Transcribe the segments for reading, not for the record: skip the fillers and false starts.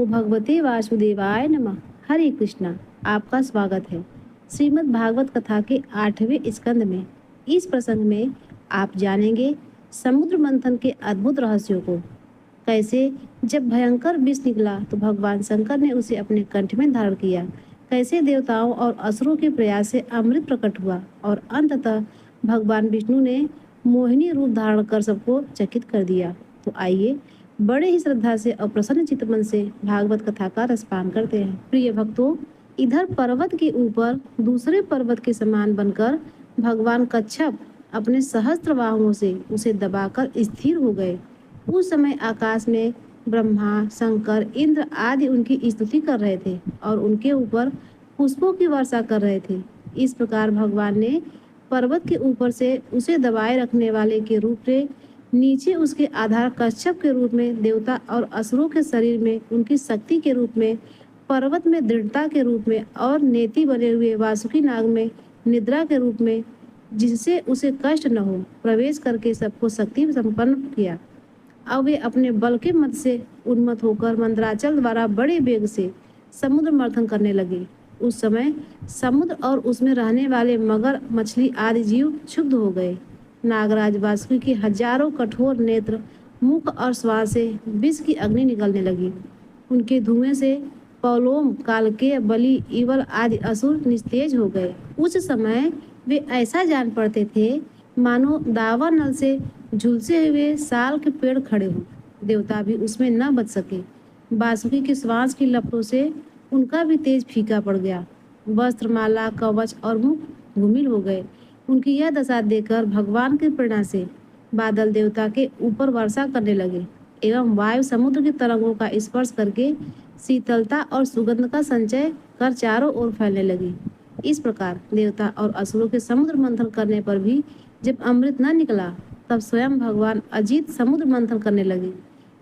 नमो भगवते वासुदेवाय नमः। हरे कृष्णा। आपका स्वागत है श्रीमद् भागवत कथा के 8वें स्कंद में। इस प्रसंग में आप जानेंगे समुद्र मंथन के अद्भुत रहस्यों को। कैसे जब भयंकर विष निकला तो भगवान शंकर ने उसे अपने कंठ में धारण किया। कैसे देवताओं और असुरों के प्रयास से अमृत प्रकट हुआ और अंततः भगवान विष्णु ने मोहिनी रूप धारण कर सबको चकित कर दिया। तो आइए बड़े ही श्रद्धा से और प्रसन्न चित्त मन से भागवत कथा का रसपान करते हैं। प्रिय भक्तों, इधर पर्वत के ऊपर दूसरे पर्वत के समान बनकर भगवान कच्छप अपने सहस्त्र बाहुओं से उसे दबाकर स्थिर हो गए। उस समय आकाश में ब्रह्मा, शंकर, इंद्र आदि उनकी स्तुति कर रहे थे और उनके ऊपर पुष्पों की वर्षा कर रहे थे। इस प्रकार भगवान ने पर्वत के ऊपर से उसे दबाए रखने वाले के रूप में, नीचे उसके आधार कच्छप के रूप में, देवता और असुरों के शरीर में उनकी शक्ति के रूप में, पर्वत में दृढ़ता के रूप में और नेति बने हुए वासुकी नाग में निद्रा के रूप में, जिससे उसे कष्ट न हो, प्रवेश करके सबको शक्ति संपन्न किया। अब वे अपने बल के मत से उन्मत्त होकर मंदराचल द्वारा बड़े वेग से समुद्र मंथन करने लगे। उस समय समुद्र और उसमें रहने वाले मगर, मछली आदि जीव क्षुब्ध हो गए। नागराज वासुकी के हजारों कठोर नेत्र, मुख और श्वास से विष की अग्नि निकलने लगी। उनके धुएं से पौलोम, कालकेय, बलि, ईवल आदि असुर निस्तेज हो गए। उस समय वे ऐसा जान पड़ते थे मानो दावा नल से झुलसे हुए साल के पेड़ खड़े हों। देवता भी उसमें न बच सके। वासुकी के श्वास की लपटों से उनका भी तेज फीका पड़ गया। वस्त्र, माला, कवच और मुख धूमिल हो गए। उनकी यह दशा देखकर भगवान की प्रेरणा से बादल देवता के ऊपर वर्षा करने लगे एवं वायु समुद्र की तरंगों का स्पर्श करके शीतलता और सुगंध का संचय कर चारों ओर फैलने लगी। इस प्रकार देवता और असुरों के समुद्र मंथन करने पर भी जब अमृत न निकला, तब स्वयं भगवान अजीत समुद्र मंथन करने लगे।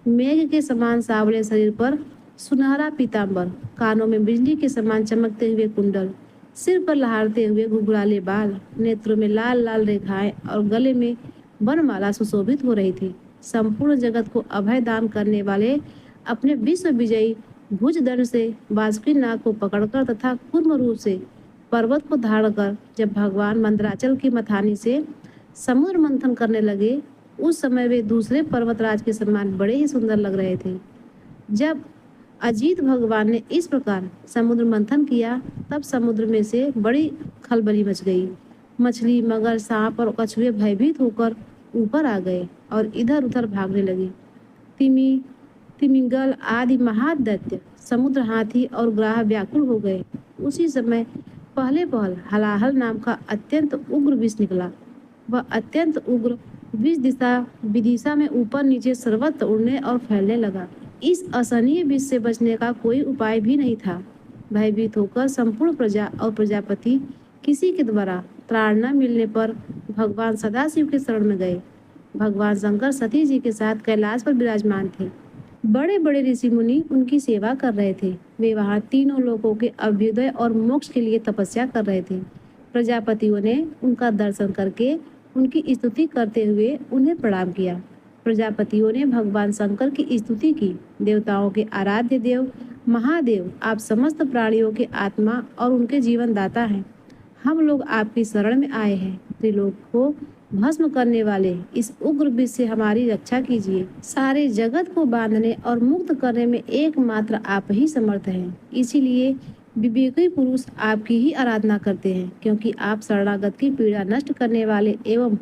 मेघ के समान सावले शरीर पर सुनहरा पीताम्बर, कानों में बिजली के समान चमकते हुए कुंडल, सिर पर लहराते हुए घुंघराले बाल, नेत्रों में लाल लाल रेखाएं और गले में वनमाला सुशोभित हो रही थी। संपूर्ण जगत को अभय दान करने वाले अपने विश्व विजयी भुजदंड से वासुकी नाग को पकड़कर तथा कूर्म रूप से पर्वत को धारण कर जब भगवान मंदराचल की मथानी से समुद्र मंथन करने लगे, उस समय वे दूसरे पर्वतराज के समान बड़े ही सुंदर लग रहे थे। जब अजीत भगवान ने इस प्रकार समुद्र मंथन किया, तब समुद्र में से बड़ी खलबली मच गई। मछली, मगर, सांप और कछुए भयभीत होकर ऊपर आ गए और इधर उधर भागने लगे। तिमिंगल आदि महादैत्य, समुद्र हाथी और ग्राह व्याकुल हो गए। उसी समय पहले पहल हलाहल नाम का अत्यंत उग्र विष निकला। वह अत्यंत उग्र विष दिशा विदिशा में ऊपर नीचे सर्वत्र उड़ने और फैलने लगा। इस असहनीय विष से बचने का कोई उपाय भी नहीं था। भयभीत होकर संपूर्ण प्रजा और प्रजापति किसी के द्वारा त्राण न मिलने पर भगवान सदाशिव के शरण में गए। भगवान शंकर सती जी के साथ कैलाश पर विराजमान थे। बड़े बड़े ऋषि मुनि उनकी सेवा कर रहे थे। वे वहां तीनों लोकों के अभ्युदय और मोक्ष के लिए तपस्या कर रहे थे। प्रजापतियों ने उनका दर्शन करके उनकी स्तुति करते हुए उन्हें प्रणाम किया। प्रजापतियों ने भगवान शंकर की स्तुति की। देवताओं के आराध्य देव महादेव, आप समस्त प्राणियों के आत्मा और उनके जीवन दाता हैं। हम लोग आपकी शरण में आए हैं। त्रिलोक को भस्म करने वाले इस उग्र विष से हमारी रक्षा कीजिए। सारे जगत को बांधने और मुक्त करने में एकमात्र आप ही समर्थ हैं। इसीलिए विवेकी पुरुष आपकी ही आराधना करते हैं, क्योंकि आप शरणागत की पीड़ा नष्ट करने वाले एवं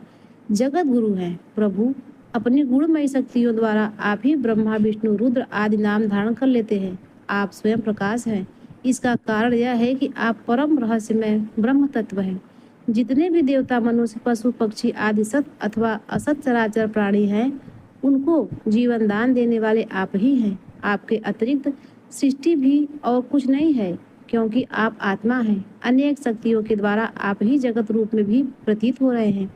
जगत गुरु हैं। प्रभु, अपनी गुणमयी शक्तियों द्वारा आप ही ब्रह्मा, विष्णु, रुद्र आदि नाम धारण कर लेते हैं। आप स्वयं प्रकाश हैं। इसका कारण यह है कि आप परम रहस्यमय ब्रह्म तत्व हैं। जितने भी देवता, मनुष्य, पशु, पक्षी आदि सत अथवा असत चराचर प्राणी हैं, उनको जीवन दान देने वाले आप ही हैं। आपके अतिरिक्त सृष्टि भी और कुछ नहीं है, क्योंकि आप आत्मा हैं। अनेक शक्तियों के द्वारा आप ही जगत रूप में भी प्रतीत हो रहे हैं,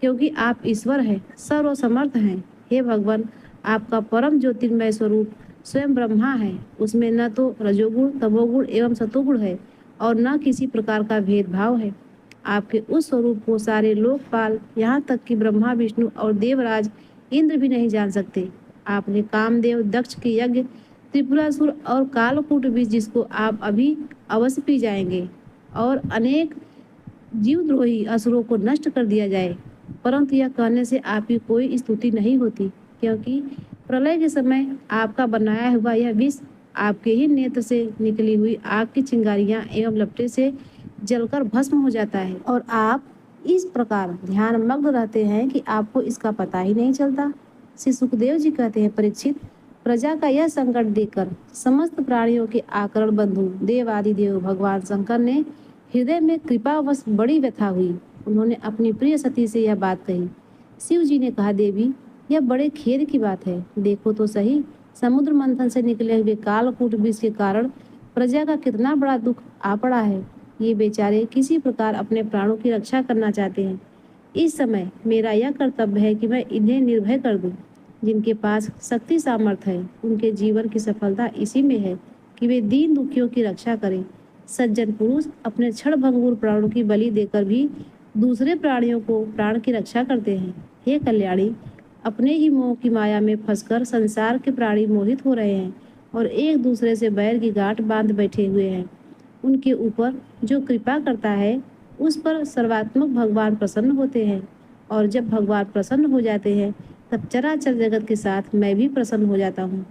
क्योंकि आप ईश्वर हैं, सर्वसमर्थ हैं। हे भगवान, आपका परम ज्योतिर्मय स्वरूप स्वयं ब्रह्मा है। उसमें न तो रजोगुण, तमोगुण एवं सतोगुण है और न किसी प्रकार का भेदभाव है। आपके उस स्वरूप को सारे लोकपाल, यहाँ तक कि ब्रह्मा, विष्णु और देवराज इंद्र भी नहीं जान सकते। आपने कामदेव दक्ष के यज्ञ त्रिपुरासुर और कालकूट विष, जिसको आप अभी अवश्य पी जाएंगे, और अनेक जीवद्रोही असुरों को नष्ट कर दिया जाए। परंतु यह कहने से आपकी कोई स्तुति नहीं होती, क्योंकि प्रलय के समय आपका बनाया हुआ यह विष आपके ही नेत्र से निकली हुई आग की चिंगारियां एवं लपटे से जलकर भस्म हो जाता है, और आप इस प्रकार ध्यान मग्न रहते हैं कि आपको इसका पता ही नहीं चलता। श्री सुखदेव जी कहते हैं, परीक्षित, प्रजा का यह संकट देखकर समस्त प्राणियों के आकरण बंधु देवादिदेव भगवान शंकर ने हृदय में कृपावश बड़ी व्यथा हुई। उन्होंने अपनी प्रिय सती से यह बात कही। शिव जी ने कहा, देवी, यह बड़े खेद की बात है। देखो तो सही, समुद्र मंथन से निकले हुए कालकूट विष के कारण प्रजा का कितना बड़ा दुख आ पड़ा है। ये बेचारे किसी प्रकार अपने प्राणों की रक्षा करना चाहते हैं। इस समय मेरा यह कर्तव्य है कि मैं इन्हें निर्भय कर दूं। जिनके पास शक्ति सामर्थ्य है, उनके जीवन की सफलता इसी में है कि वे दीन दुखियों की रक्षा करें। सज्जन पुरुष अपने क्षण भंगुर प्राणों की बलि देकर भी दूसरे प्राणियों को प्राण की रक्षा करते हैं। हे कल्याणी, अपने ही मोह की माया में फंसकर संसार के प्राणी मोहित हो रहे हैं और एक दूसरे से बैर की गांठ बांध बैठे हुए हैं। उनके ऊपर जो कृपा करता है, उस पर सर्वात्मक भगवान प्रसन्न होते हैं, और जब भगवान प्रसन्न हो जाते हैं तब चराचर जगत के साथ मैं भी प्रसन्न हो जाता हूँ।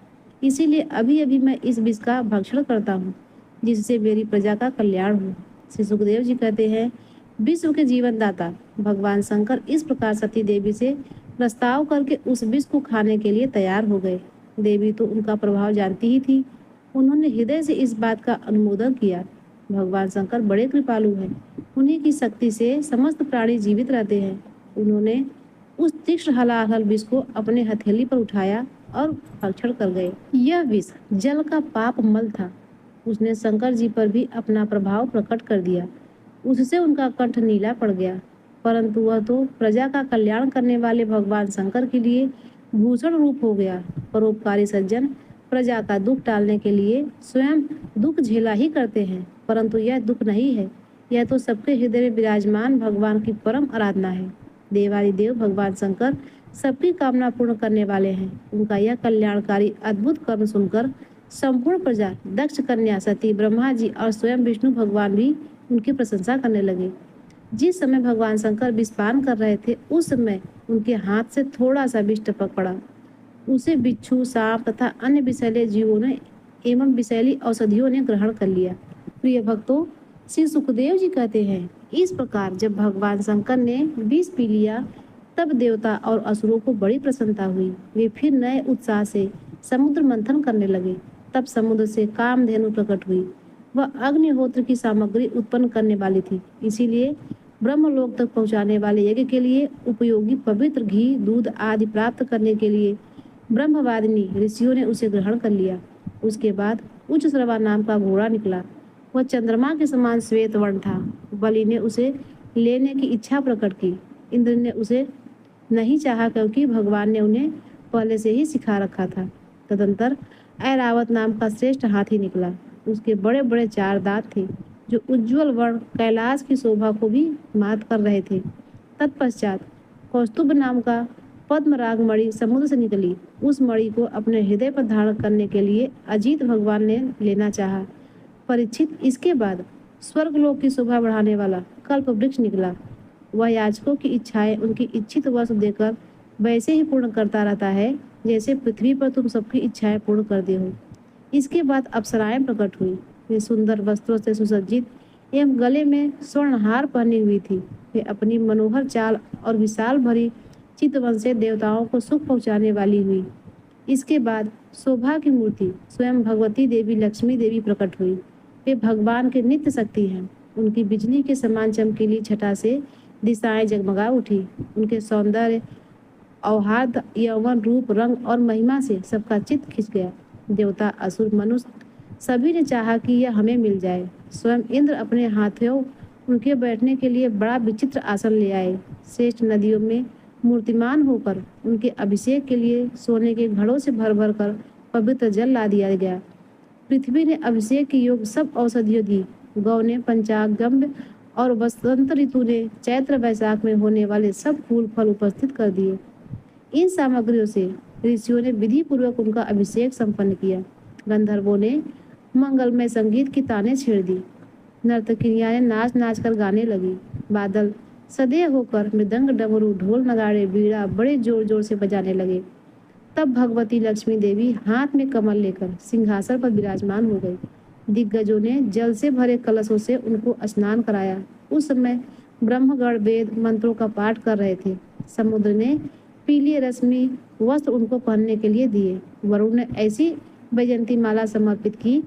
इसीलिए अभी अभी मैं इस विष का भक्षण करता हूँ, जिससे मेरी प्रजा का कल्याण हो। श्री सुखदेव जी कहते हैं, विश्व के जीवन दाता भगवान शंकर इस प्रकार सती देवी से प्रस्ताव करके उस विष को खाने के लिए तैयार हो गए। देवी तो उनका प्रभाव जानती ही थी। उन्होंने हृदय से इस बात का अनुमोदन किया। भगवान शंकर बड़े कृपालु हैं। उन्हीं की शक्ति से समस्त प्राणी जीवित रहते हैं। उन्होंने उस तीक्ष्ण हलाहल विष को अपने हथेली पर उठाया और भक्षण कर गए। यह विष जल का पाप मल था। उसने शंकर जी पर भी अपना प्रभाव प्रकट कर दिया। उससे उनका कंठ नीला पड़ गया, परंतु वह तो प्रजा का कल्याण करने वाले भगवान शंकर के लिए भूषण रूप हो गया। परोपकारी सज्जन प्रजा का दुख टालने के लिए स्वयं दुख झेला ही करते हैं, परंतु यह दुख नहीं है, यह तो सबके हृदय में विराजमान भगवान की परम आराधना है। देवादिदेव भगवान शंकर सबकी कामना पूर्ण करने वाले हैं। उनका यह कल्याणकारी अद्भुत कर्म सुनकर संपूर्ण प्रजा, दक्ष कन्या सती, ब्रह्मा जी और स्वयं विष्णु भगवान भी उनकी प्रशंसा करने लगे। जिस समय भगवान शंकर विषपान कर रहे थे, उस समय उनके हाथ से थोड़ा सा विष टपक पड़ा। उसे बिच्छू, सांप तथा अन्य विषैले जीवों ने एवं विषैली औषधियों ने ग्रहण कर लिया। प्रिय भक्तों, श्री सुखदेव जी कहते हैं, इस प्रकार जब भगवान शंकर ने विष पी लिया, तब देवता और असुरों को बड़ी प्रसन्नता हुई। वे फिर नए उत्साह से समुद्र मंथन करने लगे। तब समुद्र से कामधेनु प्रकट हुई। वह अग्निहोत्र की सामग्री उत्पन्न करने वाली थी। इसीलिए ब्रह्मलोक तक पहुंचाने वाले यज्ञ के लिए उपयोगी पवित्र घी, दूध आदि प्राप्त करने के लिए ब्रह्मवादिनी ऋषियों ने उसे ग्रहण कर लिया। उसके बाद उच्च श्रवा नाम का घोड़ा निकला। वह चंद्रमा के समान श्वेत वर्ण था। बलि ने उसे लेने की इच्छा प्रकट की। इंद्र ने उसे नहीं चाहा, क्योंकि भगवान ने उन्हें पहले से ही सिखा रखा था। तदंतर ऐरावत नाम का श्रेष्ठ हाथी निकला। उसके बड़े बड़े 4 दांत थे, जो उज्ज्वल वर्ण कैलाश की शोभा को भी मात कर रहे थे। तत्पश्चात कौस्तुभ नाम का पद्मराग मणि समुद्र से निकली। उस मणि को अपने हृदय पर धारण करने के लिए अजीत भगवान ने लेना चाहा। परीक्षित, इसके बाद स्वर्गलोक की शोभा बढ़ाने वाला कल्प वृक्ष निकला। वह याचकों की इच्छाएं उनकी इच्छित वस्तु देकर वैसे ही पूर्ण करता रहता है, जैसे पृथ्वी पर तुम सबकी इच्छाएं पूर्ण करते हो। इसके बाद अप्सराएं प्रकट हुई। वे सुंदर वस्त्रों से सुसज्जित एवं गले में स्वर्णहार पहनी हुई थी। वे अपनी मनोहर चाल और विशाल भरी चितवन से देवताओं को सुख पहुंचाने वाली हुई। इसके बाद शोभा की मूर्ति स्वयं भगवती देवी लक्ष्मी देवी प्रकट हुई। वे भगवान के नित्य शक्ति हैं। उनकी बिजली के समान चमकीली छटा से दिशाएं जगमगा उठी। उनके सौंदर्य, औहार्द, यौवन, रूप, रंग और महिमा से सबका चित्त खिंच गया। देवता, असुर, मनुष्य सभी ने चाहा कि यह हमें मिल जाए। स्वयं इंद्र अपने हाथों उनके बैठने के लिए बड़ा विचित्र आसन ले आए। श्रेष्ठ नदियों में मूर्तिमान होकर उनके अभिषेक के लिए सोने के घड़ों से भर भर कर पवित्र जल ला दिया गया। पृथ्वी ने अभिषेक के योग सब औषधियों दी। गौ ने पंचागम्य और वसंत ऋतु ने चैत्र वैशाख में होने वाले सब फूल फल उपस्थित कर दिए। इन सामग्रियों से ऋषियों ने विधि पूर्वक उनका अभिषेक संपन्न किया। गंधर्वों ने मंगलमय संगीत की ताने छेड़ दी। नर्तकियां ने नाच नाच कर गाने लगी। बादल सदैव होकर मृदंग, डमरू, ढोल, नगाड़े, बीड़ा बड़े जोर जोर से बजाने लगे। तब भगवती लक्ष्मी देवी हाथ में कमल लेकर सिंहासन पर विराजमान हो गई। दिग्गजों ने जल से भरे कलशों से उनको स्नान कराया। उस समय ब्रह्मगण वेद मंत्रों का पाठ कर रहे थे। समुद्र ने पीली रश्मि वस्त्र उनको पहनने के लिए दिए। वरुण ने ऐसी वैजयंती माला समर्पित की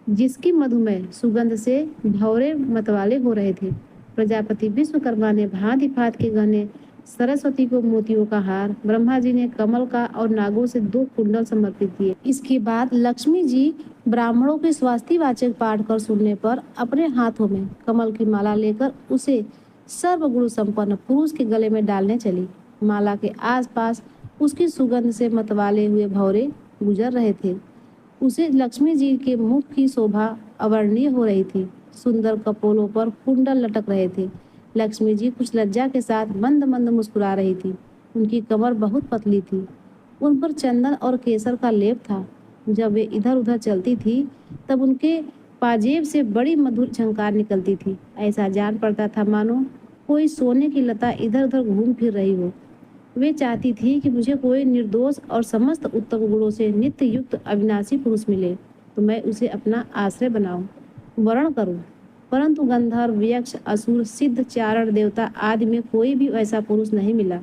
जिसकी मधुमय सुगंध से भौरे मतवाले हो रहे थे। प्रजापति विश्वकर्मा ने भांति भांति के गहने, सरस्वती को मोतियों का हार, ब्रह्मा जी ने कमल का और नागों से 2 कुंडल समर्पित किए। इसके बाद लक्ष्मी जी ब्राह्मणों के स्वास्तिवाचक पाठ कर सुनने पर अपने हाथों में कमल की माला लेकर उसे सर्वगुण संपन्न पुरुष के गले में डालने चली। माला के आसपास उसकी सुगंध से मतवाले हुए भौरे गुजर रहे थे। उसे लक्ष्मी जी के मुख की शोभा अवर्णनीय हो रही थी। सुंदर कपोलों पर कुंडल लटक रहे थे। लक्ष्मी जी कुछ लज्जा के साथ मंद मंद मुस्कुरा रही थी। उनकी कमर बहुत पतली थी। उन पर चंदन और केसर का लेप था। जब वे इधर उधर चलती थी तब उनके पाजेब से बड़ी मधुर झंकार निकलती थी। ऐसा जान पड़ता था मानो कोई सोने की लता इधर उधर घूम फिर रही हो। वे चाहती थी कि मुझे कोई निर्दोष और समस्त उत्तम गुणों से नित्य युक्त अविनाशी पुरुष मिले तो मैं उसे अपना आश्रय बनाऊं, वरण करूं। परंतु गंधर्व, यक्ष, असुर, सिद्ध, चारण, देवता आदि में कोई भी ऐसा पुरुष नहीं मिला।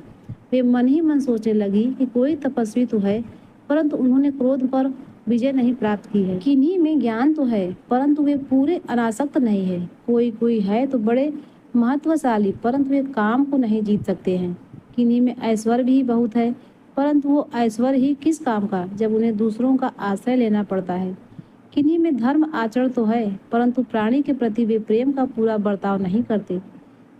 वे मन ही मन सोचने लगी कि कोई तपस्वी तो है परंतु उन्होंने क्रोध पर विजय नहीं प्राप्त की है। किन्हीं में ज्ञान तो है परंतु वे पूरे अनासक्त नहीं है। कोई कोई है तो बड़े महत्वशाली परंतु वे काम को नहीं जीत सकते हैं। किन्हीं में ऐश्वर्य भी बहुत है परंतु वो ऐश्वर्य ही किस काम का जब उन्हें दूसरों का आश्रय लेना पड़ता है। किन्हीं में धर्म आचरण तो है परंतु प्राणी के प्रति वे प्रेम का पूरा बर्ताव नहीं करते।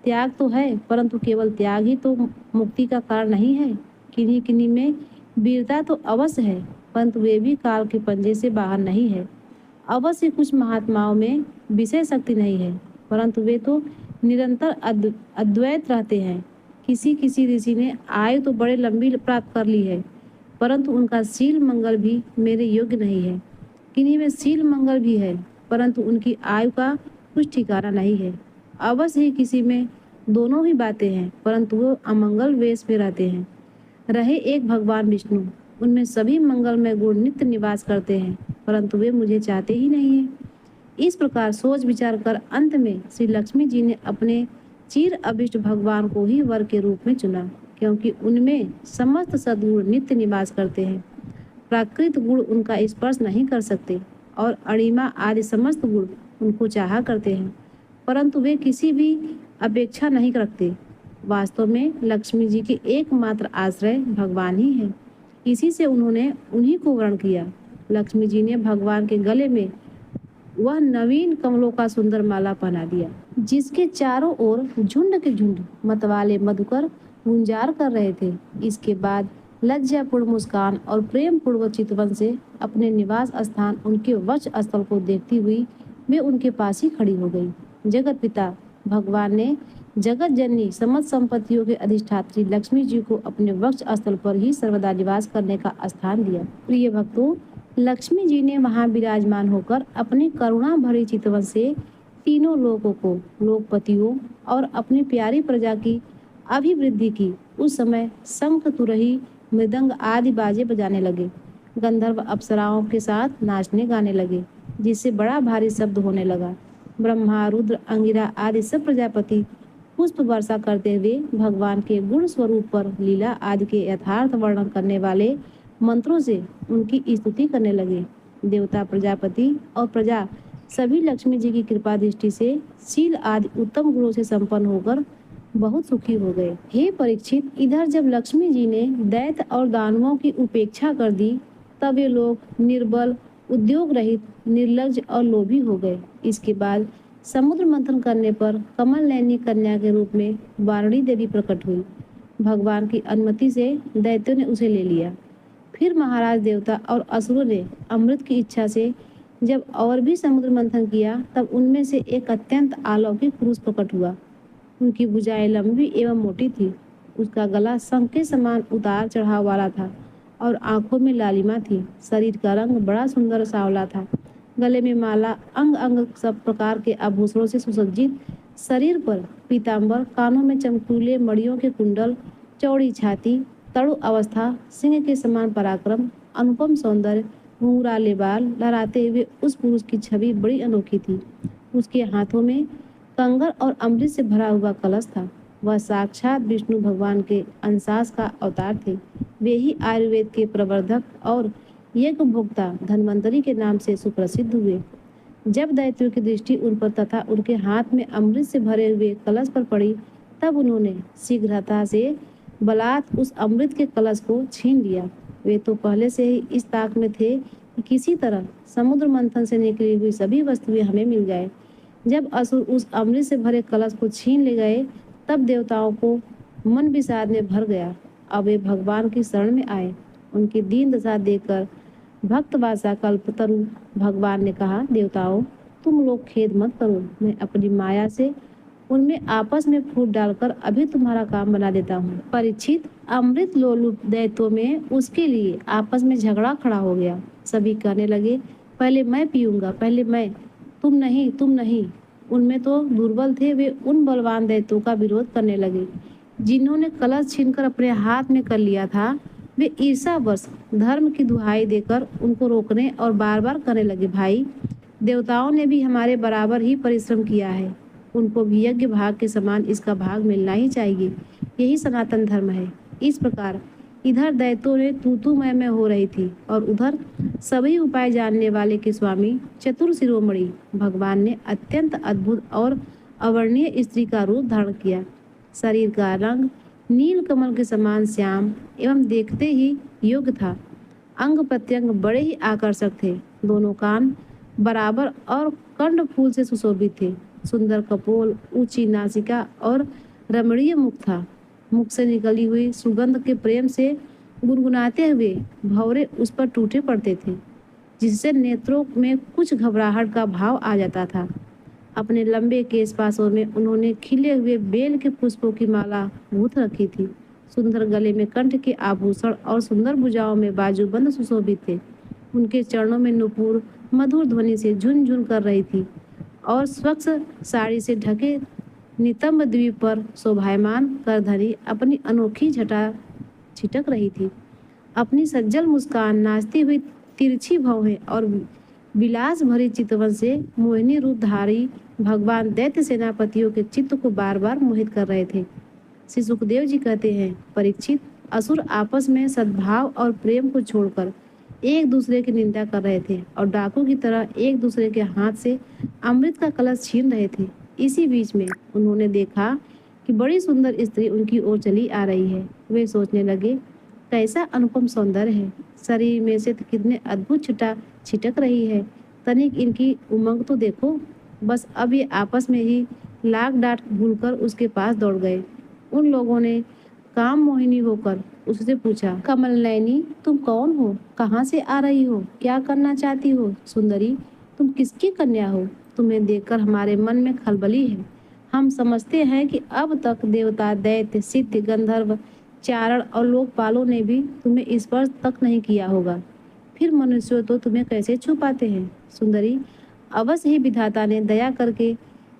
त्याग तो है परंतु केवल त्याग ही तो मुक्ति का कारण नहीं है। किन्हीं किन्हीं में वीरता तो अवश्य है परंतु वे भी काल के पंजे से बाहर नहीं है। अवश्य कुछ महात्माओं में विषय शक्ति नहीं है परंतु वे तो निरंतर अद्वैत रहते हैं। किसी किसी ऋषि ने आयु तो बड़े लंबी प्राप्त कर ली है परंतु उनका शील मंगल भी मेरे योग्य नहीं है। किन्हीं में शील मंगल भी है परंतु उनकी आयु का कुछ ठिकाना नहीं है। अवश्य ही किसी में दोनों ही बातें हैं परंतु वो अमंगल वेश में रहते हैं। रहे एक भगवान विष्णु, उनमें सभी मंगलमय गुण नित्य निवास करते हैं परंतु वे मुझे चाहते ही नहीं है। इस प्रकार सोच विचार कर अंत में श्री लक्ष्मी जी ने अपने चिर अभिष्ट भगवान को ही वर के रूप में चुना क्योंकि उनमें समस्त सद्गुण नित्य निवास करते हैं। प्राकृत गुण उनका स्पर्श नहीं कर सकते और अणिमा आदि समस्त गुण उनको चाहा करते हैं परंतु वे किसी भी अपेक्षा नहीं रखते। वास्तव में लक्ष्मी जी के एकमात्र आश्रय भगवान ही है। इसी से उन्होंने उन्हीं को वर्ण किया। लक्ष्मी जी ने भगवान के गले में वह नवीन कमलों का सुंदर माला पहना दिया जिसके चारों ओर झुंड के झुंड मतवाले मधुकर गुंजार कर रहे थे। इसके बाद लज्जापूर्ण मुस्कान और प्रेम पूर्वक चितवन से अपने निवास स्थान उनके वक्ष स्थल को देखती हुई वे उनके पास ही खड़ी हो गई। जगत पिता भगवान ने जगत जननी समस्त संपत्तियों के अधिष्ठात्री लक्ष्मी जी को अपने वक्ष स्थल पर ही सर्वदा निवास करने का स्थान दिया। प्रिय भक्तों, लक्ष्मी जी ने वहां विराजमान होकर अपनी करुणा भरी चितवन से तीनों लोगों को, लोकपतियों और अपनी प्यारी प्रजा की अभिवृद्धि की। उस समय शंख, तुरही, मृदंग आदि बाजे बजाने लगे। गंधर्व अप्सराओं के साथ नाचने गाने लगे जिससे बड़ा भारी शब्द होने लगा। ब्रह्मा, रुद्र, अंगिरा आदि सब प्रजापति पुष्प वर्षा करते हुए भगवान के गुण स्वरूप पर लीला आदि के यथार्थ वर्णन करने वाले मंत्रों से उनकी स्तुति करने लगे। देवता, प्रजापति और प्रजा सभी लक्ष्मी जी की कृपा दृष्टि से शील आदि उत्तम गुणों से संपन्न होकर बहुत सुखी हो गए। हे परीक्षित, इधर जब लक्ष्मी जी ने दैत्य और दानवों की उपेक्षा कर दी तब ये लोग निर्बल, उद्योग रहित, निर्लज्ज और लोभी हो गए। इसके बाद समुद्र मंथन करने पर कमल नयनी कन्या के रूप में वारुणी देवी प्रकट हुई। भगवान की अनुमति से दैत्यों ने उसे ले लिया। फिर महाराज देवता और असुरों ने अमृत की इच्छा से जब और भी समुद्र मंथन किया तब उनमें से एक अत्यंत अलौकिक पुरुष प्रकट हुआ। उनकी भुजाएं लंबी एवं मोटी थी। उसका गला शंख के समान उतार चढ़ाव वाला था और आंखों में लालिमा थी। शरीर का रंग बड़ा सुंदर सांवला था। गले में माला, अंग अंग सब प्रकार के आभूषणों से सुसज्जित, शरीर पर पीतांबर, कानों में चमकीले मणियों के कुंडल, चौड़ी छाती, तरु अवस्था, सिंह के समान पराक्रम, अनुपम सौंदर्य, घुंघराले बाल लहराते हुए उस पुरुष की छवि बड़ी अनोखी थी। उसके हाथों में कंगर और अमृत से भरा हुआ कलश था। वह साक्षात विष्णु भगवान के अंशांश का अवतार थे। वे ही आयुर्वेद के प्रवर्धक और यज्ञ भोक्ता धन्वंतरी के नाम से सुप्रसिद्ध हुए। जब दैत्यों की दृष्टि उन पर तथा उनके हाथ में अमृत से भरे हुए कलश पर पड़ी, तब उन्होंने शीघ्रता से बलात् उस अमृत के कलश को छीन लिया। वे तो पहले से ही इस ताक में थे कि किसी तरह समुद्र मंथन से निकली हुई सभी वस्तुएं हमें मिल जाए। जब असुर उस अमृत से भरे कलश को छीन ले गए, तब देवताओं को मन विषाद में भर गया। अब वे भगवान की शरण में आए। उनकी दीन दशा देखकर भक्तवासा कल्पतरु भगवान ने कहा, देवताओं, तुम लोग खेद मत करो। मैं अपनी माया से उनमें आपस में फूट डालकर अभी तुम्हारा काम बना देता हूँ। परीक्षित, अमृत लोलुप दैत्यों में उसके लिए आपस में झगड़ा खड़ा हो गया। सभी कहने लगे, पहले मैं पीऊंगा, पहले मैं, तुम नहीं, तुम नहीं। उनमें तो दुर्बल थे, वे उन बलवान दैत्यों का विरोध करने लगे जिन्होंने कलश छीनकर अपने हाथ में कर लिया था। वे ईर्ष्यावश धर्म की दुहाई देकर उनको रोकने और बार बार कहने लगे, भाई, देवताओं ने भी हमारे बराबर ही परिश्रम किया है, उनको भी यज्ञ भाग के समान इसका भाग मिलना ही चाहिए। यही सनातन धर्म है। इस प्रकार इधर दैत्यों ने तू मैं हो रही थी और उधर सभी उपाय जानने वाले के स्वामी चतुर शिरोमणि भगवान ने अत्यंत अद्भुत और अवर्णीय स्त्री का रूप धारण किया। शरीर का रंग नील कमल के समान श्याम एवं देखते ही योग्य था। अंग प्रत्यंग बड़े ही आकर्षक थे। दोनों कान बराबर और कर्ण फूल से सुशोभित थे। सुंदर कपोल, ऊंची नासिका और रमणीय मुख था। मुख से निकली हुई सुगंध के प्रेम से गुनगुनाते हुए भंवरे उस पर टूटे पड़ते थे, जिससे नेत्रों में कुछ घबराहट का भाव आ जाता था। अपने लंबे केश पासों में उन्होंने खिले हुए बेल के पुष्पों की माला गूंथ रखी थी। सुंदर गले में कंठ के आभूषण और सुंदर भुजाओं में बाजूबंद सुशोभित थे। उनके चरणों में नुपुर मधुर ध्वनि से झुनझुन कर रही थी और स्वच्छ साड़ी से ढके नितंब द्वीप पर शोभायमान करधनी अपनी अनोखी झटा छिटक रही थी। अपनी सज्जल मुस्कान, नाचती हुई तिरछी भौहें और विलास भरी चितवन से मोहिनी रूपधारी भगवान दैत्य सेनापतियों के चित्त को बार बार मोहित कर रहे थे। श्री सुखदेव जी कहते हैं, परीक्षित, असुर आपस में सद्भाव और प्रेम को छोड़कर एक दूसरे की निंदा कर रहे थे और डाकू की तरह एक दूसरे के हाथ से अमृत का कलश छीन रहे थे। इसी बीच में उन्होंने देखा कि बड़ी सुंदर स्त्री उनकी ओर चली आ रही है। वे सोचने लगे, कैसा अनुपम सौंदर्य है, शरीर में से कितने अद्भुत छटा छिटक रही है, तनिक इनकी उमंग तो देखो। बस अब ये आपस में ही लाग डांट भूलकर उसके पास दौड़ गए। उन लोगों ने काम मोहिनी होकर उससे पूछा, कमल नयनी, तुम कौन हो, कहाँ से आ रही हो, क्या करना चाहती हो? सुंदरी, तुम किसकी कन्या हो? तुम्हें देखकर हमारे मन में खलबली है। हम समझते हैं कि अब तक देवता, दैत्य, सिद्ध, गंधर्व, चारण और लोकपालों ने भी तुम्हें स्पर्श तक नहीं किया होगा, फिर मनुष्य तो तुम्हें कैसे छू पाते हैं? सुंदरी, अवश्य ही विधाता ने दया करके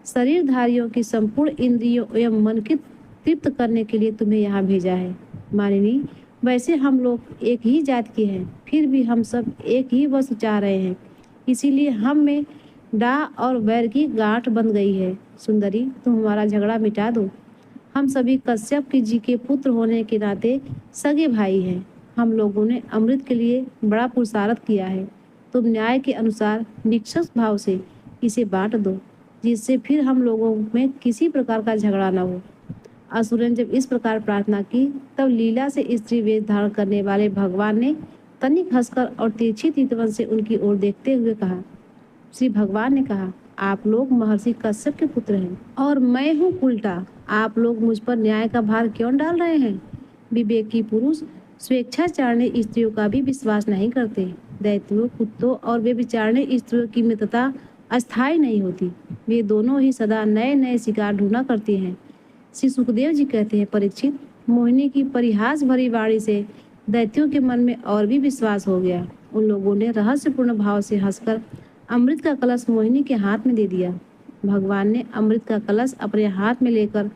शरीरधारियों की संपूर्ण इंद्रियों एवं मन की तृप्त करने के लिए तुम्हें यहाँ भेजा है। मानिनी, वैसे हम लोग एक ही जात के हैं, फिर भी हम सब एक ही वस्तु चाह रहे हैं, इसीलिए हम में डाह और वैर की गांठ बन गई है। सुंदरी, तुम हमारा झगड़ा मिटा दो। हम सभी कश्यप की जी के पुत्र होने के नाते सगे भाई हैं। हम लोगों ने अमृत के लिए बड़ा पुरुषार्थ किया है। तुम न्याय के अनुसार निष्पक्ष भाव से इसे बांट दो, जिससे फिर हम लोगों में किसी प्रकार का झगड़ा न हो। असुर ने जब इस प्रकार प्रार्थना की, तब लीला से स्त्री वेश धारण करने वाले भगवान ने तनिक हंसकर और तिरछी चितवन से उनकी ओर देखते हुए कहा। श्री भगवान ने कहा, आप लोग महर्षि कश्यप के पुत्र हैं और मैं हूँ उल्टा। आप लोग मुझ पर न्याय का भार क्यों डाल रहे हैं? विवेकी पुरुष स्वेच्छाचारणी स्त्रियों का भी विश्वास नहीं करते। दैत्यों, कुत्तों और व्यभिचारिणी स्त्रियों की मित्रता अस्थायी नहीं होती। वे दोनों ही सदा नए नए शिकार ढूंढा करती हैं। श्री सुखदेव जी कहते हैं, परीक्षित, मोहिनी की परिहास भरी वाणी से दैत्यों के मन में और भी विश्वास हो गया। उन लोगों ने रहस्यपूर्ण भाव से हंसकर अमृत का कलश मोहिनी के हाथ में दे दिया। भगवान ने अमृत का कलश अपने हाथ में लेकर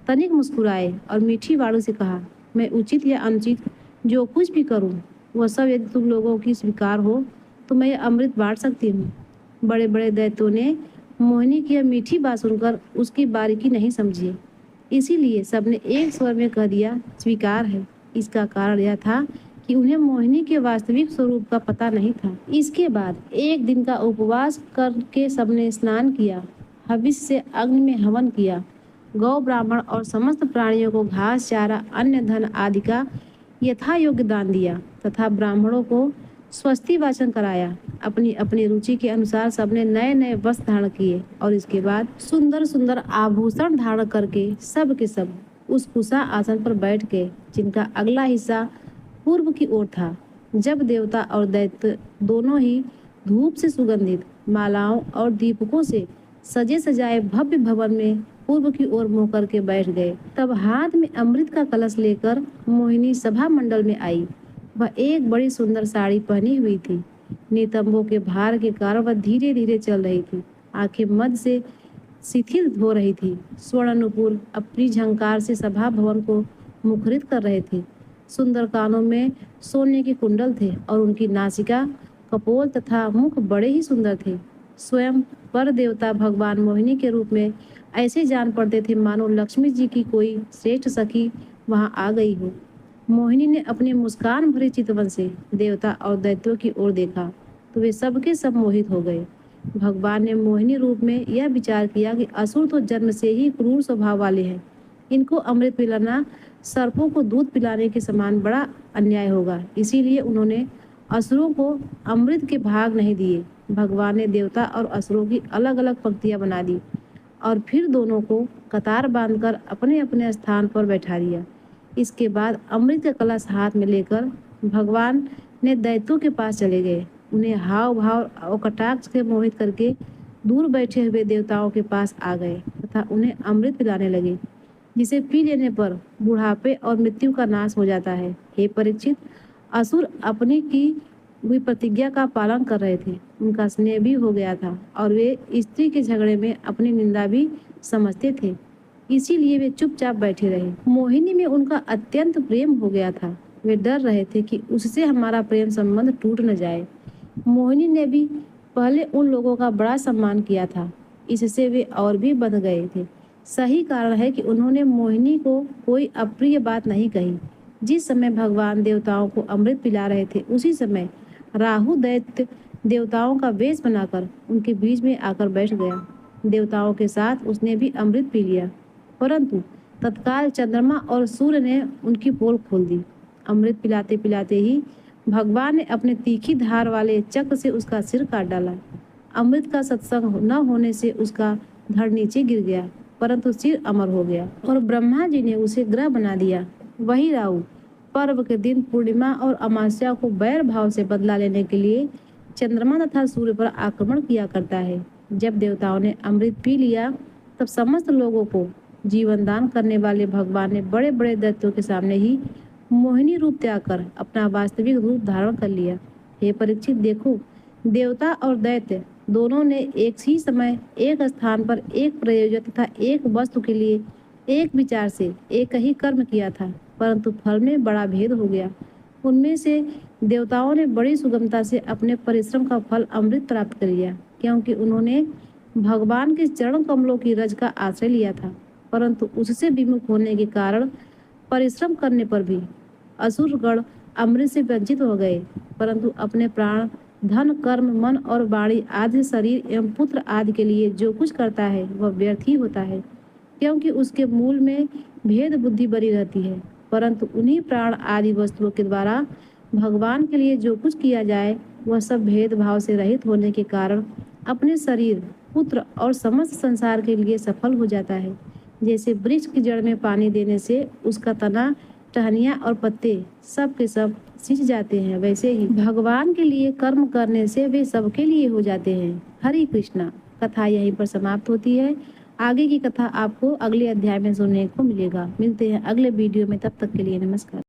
तनिक मुस्कुराए और मीठी वाणी से कहा, मैं उचित या अनुचित जो कुछ भी करूं, वह सब यदि तुम लोगों की स्वीकार हो तो मैं यह अमृत बांट सकती हूँ। बड़े बड़े दैत्यों ने मोहिनी की यह मीठी बात सुनकर उसकी बारीकी नहीं समझी, इसीलिए सबने एक स्वर में कह दिया, स्वीकार है। इसका कारण यह था कि उन्हें मोहिनी के वास्तविक स्वरूप का पता नहीं था। इसके बाद एक दिन का उपवास करके सबने स्नान किया, हविष्य से अग्नि में हवन किया, गौ ब्राह्मण और समस्त प्राणियों को घास चारा अन्य धन आदि का यथा योग्य दान दिया तथा ब्राह्मणों को स्वस्ति वाचन कराया। अपनी अपनी रुचि के अनुसार सबने नए नए वस्त्र धारण किए और इसके बाद सुंदर सुंदर आभूषण धारण करके सब के सब उस कुशा आसन पर बैठ गए जिनका अगला हिस्सा पूर्व की ओर था। जब देवता और दैत्य दोनों ही धूप से सुगंधित मालाओं और दीपकों से सजे सजाए भव्य भवन में पूर्व की ओर मुंह करके बैठ गए, तब हाथ में अमृत का कलश लेकर मोहिनी सभा मंडल में आई। वह एक बड़ी सुंदर साड़ी पहनी हुई थी। नितंबों के भार के कारण वह धीरे धीरे चल रही थी। आंखें मद से शिथिल हो रही थी। स्वर्ण नुपुर अपनी झंकार से सभा भवन को मुखरित कर रहे थे। सुंदर कानों में सोने के कुंडल थे और उनकी नासिका, कपोल तथा मुख बड़े ही सुंदर थे। स्वयं पर देवता भगवान मोहिनी के रूप में ऐसे जान पड़ते थे मानो लक्ष्मी जी की कोई श्रेष्ठ सखी वहां आ गई हो। मोहिनी ने अपने मुस्कान भरे चितवन से देवता और दैत्यों की ओर देखा तो वे सबके सब मोहित हो गए। भगवान ने मोहिनी रूप में यह विचार किया कि असुर तो जन्म से ही क्रूर स्वभाव वाले हैं, इनको अमृत पिलाना सर्पों को दूध पिलाने के समान बड़ा अन्याय होगा, इसीलिए उन्होंने असुरों को अमृत के भाग नहीं दिए। भगवान ने देवता और असुरों की अलग अलग पंक्तियां बना दी और फिर दोनों को कतार बांधकर अपने अपने स्थान पर बैठा दिया। इसके बाद अमृत का कलश हाथ में लेकर भगवान ने दैत्यों के पास चले गए। उन्हें हाव भाव और कटाक्ष से मोहित करके दूर बैठे हुए देवताओं के पास आ गए तथा उन्हें अमृत पिलाने लगे, जिसे पी लेने पर बुढ़ापे और मृत्यु का नाश हो जाता है। हे परीक्षित, असुर अपनी की हुई प्रतिज्ञा का पालन कर रहे थे। उनका स्नेह भी हो गया था और वे स्त्री के झगड़े में अपनी निंदा भी समझते थे, इसीलिए वे चुपचाप बैठे रहे। मोहिनी में उनका अत्यंत प्रेम हो गया था। वे डर रहे थे कि उससे हमारा प्रेम संबंध टूट न जाए। मोहिनी ने भी पहले उन लोगों का बड़ा सम्मान किया था, इससे वे और भी बंध गए थे। सही कारण है कि उन्होंने मोहिनी को कोई अप्रिय बात नहीं कही। जिस समय भगवान देवताओं को अमृत पिला रहे थे, उसी समय राहु दैत्य देवताओं का वेश बनाकर उनके बीच में आकर बैठ गया। देवताओं के साथ उसने भी अमृत पी लिया, परंतु तत्काल चंद्रमा और सूर्य ने उनकी पोल खोल दी। अमृत पिलाते पिलाते ही भगवान ने अपने तीखी धार वाले चक्र से उसका सिर काट डाला। अमृत का सत्संग न होने से उसका धड़ नीचे गिर गया, परंतु सिर अमर हो गया और ब्रह्मा जी ने उसे ग्रह बना दिया। वही राहु पर्व के दिन पूर्णिमा और अमावस्या को बैर भाव से बदला लेने के लिए चंद्रमा तथा सूर्य पर आक्रमण किया करता है। जब देवताओं ने अमृत पी लिया, तब समस्त लोगों को जीवन दान करने वाले भगवान ने बड़े बड़े दैत्यों के सामने ही मोहिनी रूप त्याग कर अपना वास्तविक रूप धारण कर लिया। हे परीक्षित, देखो, देवता और दैत्य दोनों ने एक ही समय एक स्थान पर एक प्रयोजन तथा एक वस्तु के लिए एक विचार से एक ही कर्म किया था, परंतु फल में बड़ा भेद हो गया। उनमें से देवताओं ने बड़ी सुगमता से अपने परिश्रम का फल अमृत प्राप्त कर लिया, क्योंकि उन्होंने भगवान के चरण कमलों की रज का आश्रय लिया था, परंतु उससे विमुख होने के कारण परिश्रम करने पर भी असुरगण अमृत से वंचित हो गए, परंतु अपने प्राण, धन, कर्म, मन और वाणी आदि शरीर एवं पुत्र आदि के लिए जो कुछ करता है वह व्यर्थ ही होता है, क्योंकि उसके मूल में भेद बुद्धि बनी रहती है। परंतु उन्हीं प्राण आदि वस्तुओं के द्वारा भगवान के लिए जो कुछ किया जाए वह सब भेदभाव से रहित होने के कारण अपने शरीर, पुत्र और समस्त संसार के लिए सफल हो जाता है। जैसे वृक्ष की जड़ में पानी देने से उसका तना, टहनियाँ और पत्ते सब के सब सिंच जाते हैं, वैसे ही भगवान के लिए कर्म करने से वे सबके लिए हो जाते हैं। हरे कृष्णा। कथा यहीं पर समाप्त होती है। आगे की कथा आपको अगले अध्याय में सुनने को मिलेगा। मिलते हैं अगले वीडियो में, तब तक के लिए नमस्कार।